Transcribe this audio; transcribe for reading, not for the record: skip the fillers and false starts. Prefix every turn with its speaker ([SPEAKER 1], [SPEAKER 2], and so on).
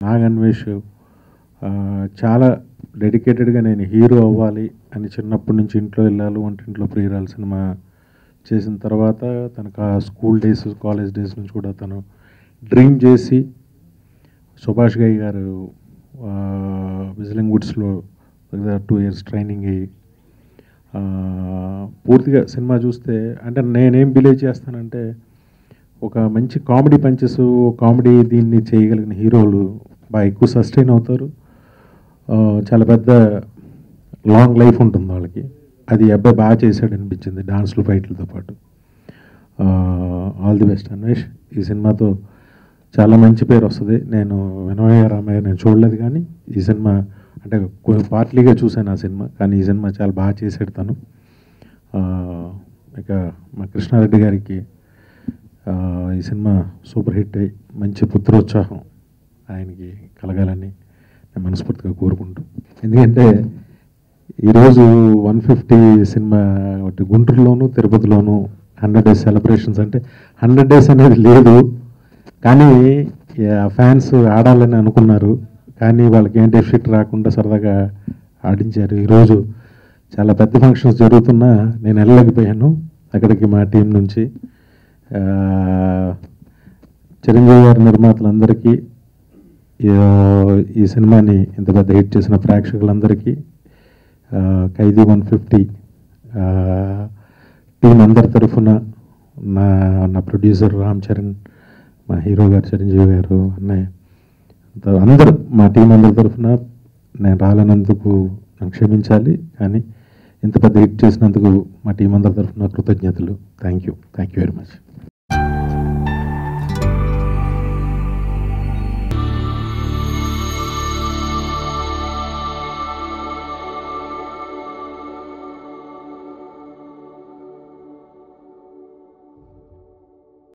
[SPEAKER 1] నాగన్వేష్ చాలా డెడికేటెడ్గా నేను హీరో అవ్వాలి అని చిన్నప్పటి నుంచి ఇంట్లో వెళ్ళాలి వంటింట్లో ప్రియురాలు సినిమా చేసిన తర్వాత తనకు ఆ స్కూల్ డేస్ కాలేజ్ డేస్ నుంచి కూడా తను డ్రీమ్ చేసి సుభాష్ గై గారు విజిలింగ్ వుడ్స్లో 2 years ట్రైనింగ్ అయ్యి పూర్తిగా సినిమా చూస్తే అంటే నేనేం బిలీవ్ చేస్తానంటే ఒక మంచి కామెడీ పంచెస్ కామెడీ దీన్ని చేయగలిగిన హీరోలు బాగా ఎక్కువ సస్టైన్ అవుతారు, చాలా పెద్ద లాంగ్ లైఫ్ ఉంటుంది వాళ్ళకి. అది అబ్బాయి బాగా చేశాడు అనిపించింది డాన్స్లు ఫైట్లతో పాటు. All the best Anvesh. ఈ సినిమాతో చాలా మంచి పేరు వస్తుంది. నేను వినోయ రామయ్య నేను చూడలేదు కానీ ఈ సినిమా అంటే పార్ట్లీగా చూశాను ఆ సినిమా, కానీ ఈ సినిమా చాలా బాగా చేశాడు తను. ఇక మా కృష్ణారెడ్డి గారికి ఈ సినిమా సూపర్ హిట్ అయ్యి మంచి పుత్రోత్సాహం ఆయనకి కలగాలని నేను మనస్ఫూర్తిగా కోరుకుంటూ, ఎందుకంటే ఈరోజు 150 సినిమా ఒకటి గుంటూరులోను తిరుపతిలోను 100 days సెలబ్రేషన్స్. అంటే 100 days అనేది లేదు, కానీ ఫ్యాన్స్ ఆడాలని అనుకున్నారు, కానీ వాళ్ళకి ఏం డెఫిట్ రాకుండా సరదాగా ఆడించారు. ఈరోజు చాలా పెద్ద ఫంక్షన్స్ జరుగుతున్నా నేను వెళ్ళలేకపోయాను అక్కడికి మా టీం నుంచి. చిరంజీవి గారి నిర్మాతలందరికీ, ఈ సినిమాని ఇంత పెద్ద హిట్ చేసిన ప్రేక్షకులందరికీ, ఖైదీ 150 టీం అందరి తరఫున, నా ప్రొడ్యూసర్ రామ్ చరణ్, మా హీరో గారు చిరంజీవి గారు, అన్నయ్య అందరూ మా టీం అందరి తరఫున నేను రాలేనందుకు నన్ను క్షమించాలి, కానీ ఇంత పెద్ద హిట్ చేసినందుకు మా టీం అందరి తరఫున కృతజ్ఞతలు. Thank you very much.